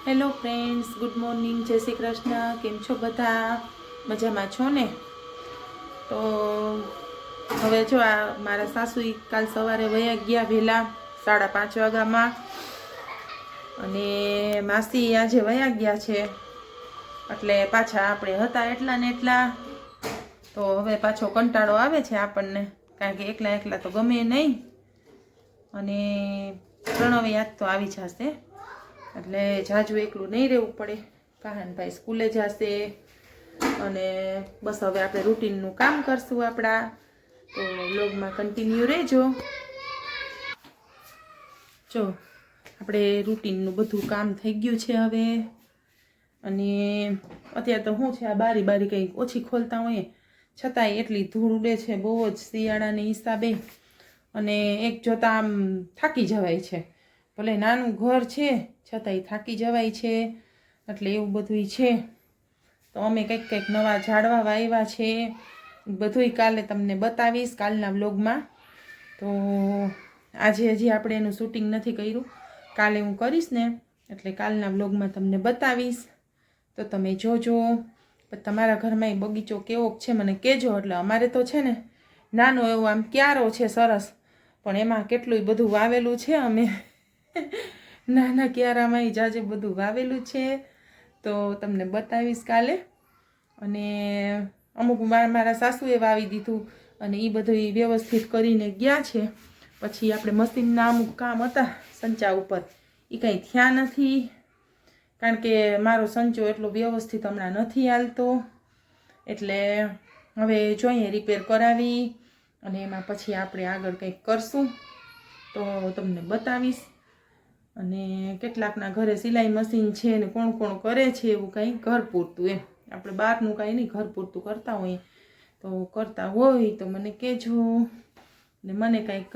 Hello friends, good morning, જય શ્રી કૃષ્ણ. કેમ છો બધા? મજામાં છો ને? તો હવે જો આ મારા સાસુ કાલ સવારે વયા ગયા વહેલા 5:30 વાગ્યામાં, અને માસી આજે વયા ગયા છે. એટલે પાછા આપણે હતા એટલા ને એટલા. તો હવે પાછો કંટાળો આવે છે આપણને, કારણ કે એકલા એકલા તો ગમે નહીં. અને પ્રણવ યાદ તો આવી જશે, એટલે જાજુ એકલું નહીં રહેવું પડે. કાહનભાઈ સ્કૂલે જશે, અને બસ હવે આપણે રૂટીનનું કામ કરશું આપણા. તો વ્લોગમાં કન્ટિન્યુ રહેજો. જો આપણે રૂટીનનું બધું કામ થઈ ગયું છે હવે. અને અત્યારે તો શું છે, આ બારી કંઈક ઓછી ખોલતા હોઈએ, છતાંય એટલી ધૂળ ઉડે છે બહુ જ શિયાળાની હિસાબે. અને એક જોતા આમ થાકી જવાય છે. ભલે નાનું ઘર છે છતાંય થાકી જવાય છે. એટલે એવું બધું છે. તો અમે કંઈક નવા ઝાડવા વાવ્યા છે, બધુંય કાલે તમને બતાવીશ કાલના વ્લોગમાં. તો આજે હજી આપણે એનું શૂટિંગ નથી કર્યું, કાલે હું કરીશ ને એટલે કાલના વ્લોગમાં તમને બતાવીશ. તો તમે જોજો. તમારા ઘરમાં એ બગીચો કેવો છે મને કહેજો. એટલે અમારે તો છે ને નાનો એવો આમ ક્યારો છે સરસ, પણ એમાં કેટલું બધું વાવેલું છે. અમે નાના ક્યારામાં એ જાજે બધું વાવેલું છે, તો તમને બતાવીશ કાલે. અને અમુક મારા સાસુએ વાવી દીધું, અને એ બધું વ્યવસ્થિત કરીને ગયા છે. પછી આપણે મશીનના અમુક કામ હતા સંચા ઉપર, એ કંઈ થયા નથી, કારણ કે મારો સંચો એટલો વ્યવસ્થિત હમણાં નથી હાલતો. એટલે હવે જોઈએ રિપેર કરાવી, અને એમાં પછી આપણે આગળ કંઈક કરશું તો તમને બતાવીશ. અને કેટલાકના ઘરે સિલાઈ મશીન છે ને કોણ કોણ કરે છે એવું કંઈ ઘર પૂરતું, એમ આપણે બહારનું કાંઈ નહીં, ઘર પૂરતું કરતા હોઈએ. તો કરતા હોય તો મને કહેજો, ને મને કંઈક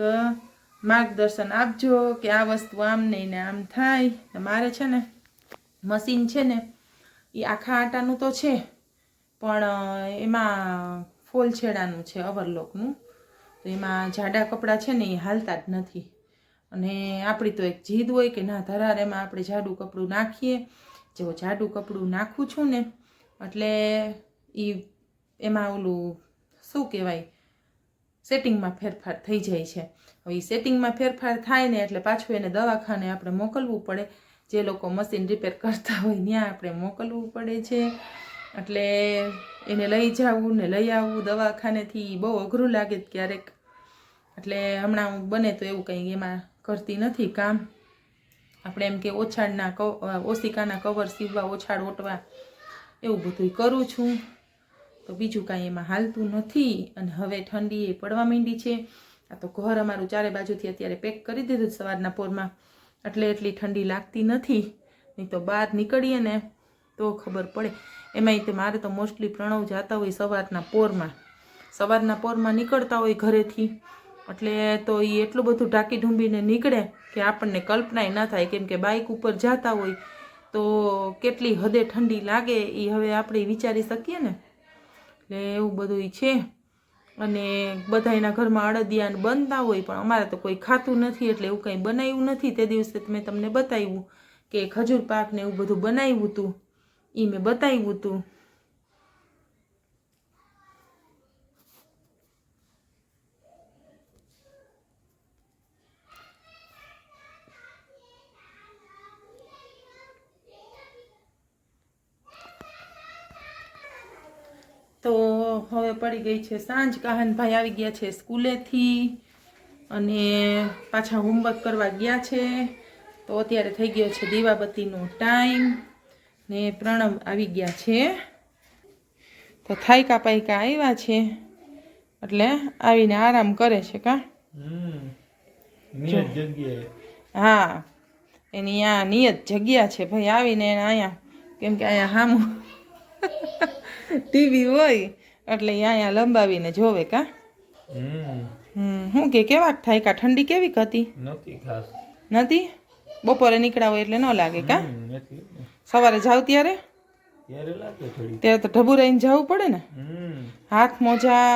માર્ગદર્શન આપજો કે આ વસ્તુ આમ નહીં ને આમ થાય. મારે છે ને મશીન છે ને એ આખા આટાનું તો છે, પણ એમાં ફોલ છેડાનું છે, ઓવરલોકનું. તો એમાં જાડા કપડાં છે ને એ હાલતા જ નથી. અને આપણી તો એક જીદ હોય કે ના ધરારેમાં આપણે જાડું કપડું નાખીએ. જેવો જાડું કપડું નાખું છું ને એટલે એમાં ઓલું શું કહેવાય, સેટિંગમાં ફેરફાર થઈ જાય છે. હવે એ સેટિંગમાં ફેરફાર થાય ને એટલે પાછું એને દવાખાને આપણે મોકલવું પડે. જે લોકો મશીન રિપેર કરતા હોય ત્યાં આપણે મોકલવું પડે છે. એટલે એને લઈ જવું ને લઈ આવવું દવાખાનેથી બહુ અઘરું લાગે ક્યારેક. એટલે હમણાં હું બને તો એવું કંઈ એમાં કરતી નથી કામ. આપણે એમ કે ઓશિકાના કવર સીવવા, ઓછાડ ઓટવા, એવું બધું કરું છું. તો બીજું કાંઈ એમાં હાલતું નથી. અને હવે ઠંડી એ પડવા માંડી છે. આ તો ઘર અમારું ચારે બાજુથી અત્યારે પેક કરી દીધું સવારના પોરમાં, એટલે એટલી ઠંડી લાગતી નથી. નહીં તો બહાર નીકળીએ ને તો ખબર પડે. એમાંય તો મારે તો મોસ્ટલી પ્રણવ જતા હોય સવારના પોરમાં નીકળતા હોય ઘરેથી, એટલે તો એ એટલું બધું ઢાંકી ઢૂંબીને નીકળે કે આપણને કલ્પનાય ન થાય. કેમ કે બાઇક ઉપર જતા હોય તો કેટલી હદે ઠંડી લાગે એ હવે આપણે વિચારી શકીએ ને. એટલે એવું બધું છે. અને બધાના ઘરમાં અડદિયાને બનતા હોય, પણ અમારે તો કોઈ ખાતું નથી, એટલે એવું કંઈ બનાવ્યું નથી. તે દિવસે મેં તમને બતાવ્યું કે ખજૂર પાક ને એવું બધું બનાવ્યું હતું, એ મેં બતાવ્યું હતું. તો હવે પડી ગઈ છે સાંજ. કાહનભાઈ આવી ગયા છે સ્કૂલેથી, અને પાછા હોમવર્ક કરવા ગયા છે. તો અત્યારે થઈ ગયો છે દીવાબત્તીનો ટાઈમ, ને પ્રણવ આવી ગયા છે. તો થાયકા પાયકા આવ્યા છે, એટલે આવીને આરામ કરે છે. હા, એની આ નિયત જગ્યા છે ભાઈ. આવીને એને અહીંયા, કેમ કે અહીંયા સામું ટીવી હોય એટલે અહીંયા લંબાવીને જોવે. શું કે કેવાક થાય? ઠંડી કેવીક હતી? નથી. બપોરે નીકળ્યા હોય એટલે ન લાગે. સવારે જાવ ત્યારે તો ઢબુરાઈને જવું પડે ને. હાથ મોજા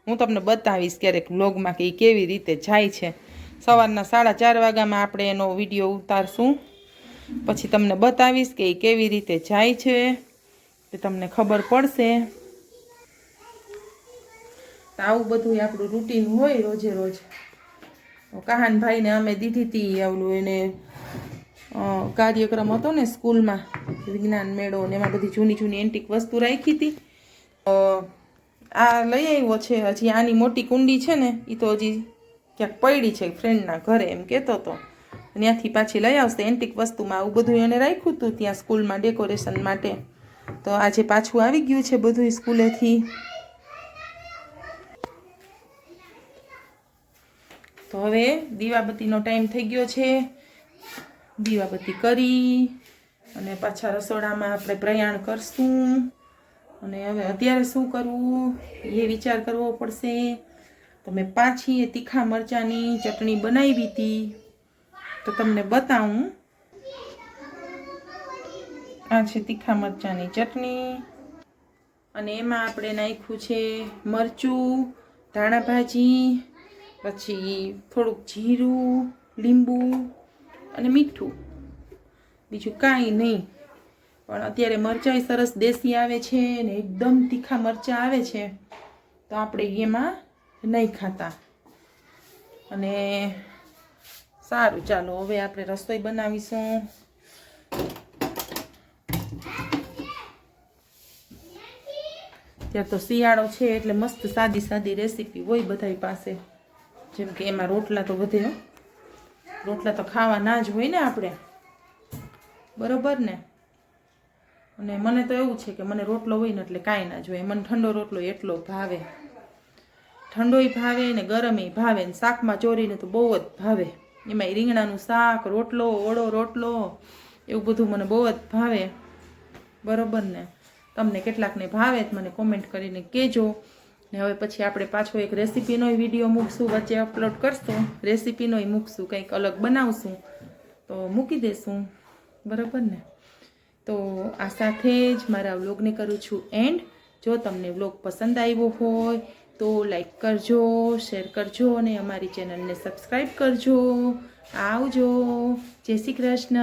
હું તમને બતાવીશ ક્યારેક વ્લોગમાં કે કેવી રીતે જાય છે. સવારના 4:30 વાગ્યામાં આપણે એનો વિડીયો ઉતારશું. પછી તમને બતાવીશ કે એ કેવી રીતે જાય છે, તે તમને ખબર પડશે. તો આવું બધું આપણું રૂટીન હોય રોજે રોજ. કહાનભાઈને અમે દીધી હતી આવલું એને કાર્યક્રમ હતો ને સ્કૂલમાં, વિજ્ઞાન મેળો ને એમાં બધી જૂની જૂની એન્ટિક વસ્તુ રાખી હતી. આ લઈ આવ્યો છે. હજી આની મોટી કુંડી છે ને એ તો હજી ક્યાંક પડી છે ફ્રેન્ડના ઘરે, એમ કહેતો હતો. ત્યાંથી પાછી લઈ આવશે. એન્ટિક વસ્તુમાં આવું બધું એને રાખ્યું હતું ત્યાં સ્કૂલમાં ડેકોરેશન માટે. તો આજે પાછું આવી ગયું છે બધું સ્કૂલેથી. તો હવે દીવાબત્તીનો ટાઈમ થઈ ગયો છે. દીવાબત્તી કરી અને પાછા રસોડામાં આપણે પ્રયાણ કરશું. અને હવે અત્યારે શું કરવું એ વિચાર કરવો પડશે. તો મેં પાછી એ તીખા મરચાંની ચટણી બનાવી હતી, તો તમને બતાવું. આ છે તીખા મરચાંની ચટણી અને એમાં આપણે નાખ્યું છે મરચું, ધાણા ભાજી, પછી થોડુંક જીરું, લીંબુ અને મીઠું. બીજું કાંઈ નહીં. પણ અત્યારે મરચાં સરસ દેશી આવે છે ને એકદમ તીખા મરચાં આવે છે, તો આપણે એમાં નહીં ખાતા. અને સારું, ચાલો હવે આપણે રસોઈ બનાવીશું. ત્યાં તો શિયાળો છે એટલે મસ્ત સાદી સાદી રેસીપી હોય બધાય પાસે. જેમ કે એમાં રોટલા તો વધે, રોટલા તો ખાવા ના જ હોય ને આપણે, બરોબર ને. અને મને તો એવું છે કે મને રોટલો હોય ને એટલે કાંઈ ના જોઈએ. મને ઠંડો રોટલો એટલો ભાવે, ઠંડોય ભાવે ને ગરમેય ભાવે ને શાકમાં ચોરીને તો બહુ જ ભાવે. એમાં રીંગણાનું શાક, રોટલો, ઓળો રોટલો, એવું બધું મને બહુ જ ભાવે, બરોબર ને. તમને કેટલાકને ભાવે મને કોમેન્ટ કરીને કહેજો. ને હવે પછી આપણે પાછો એક રેસીપીનો વિડીયો મૂકશું, વચ્ચે અપલોડ કરશું, રેસીપીનોય મૂકશું, કંઈક અલગ બનાવશું તો મૂકી દેશું, બરાબર ને. તો આ સાથે જ મારા વ્લોગને કરું છું એન્ડ. જો તમને વ્લોગ પસંદ આવ્યો હોય તો લાઈક કરજો, શેર કરજો અને અમારી ચેનલને સબસ્ક્રાઈબ કરજો. આવજો. જય શ્રી કૃષ્ણ.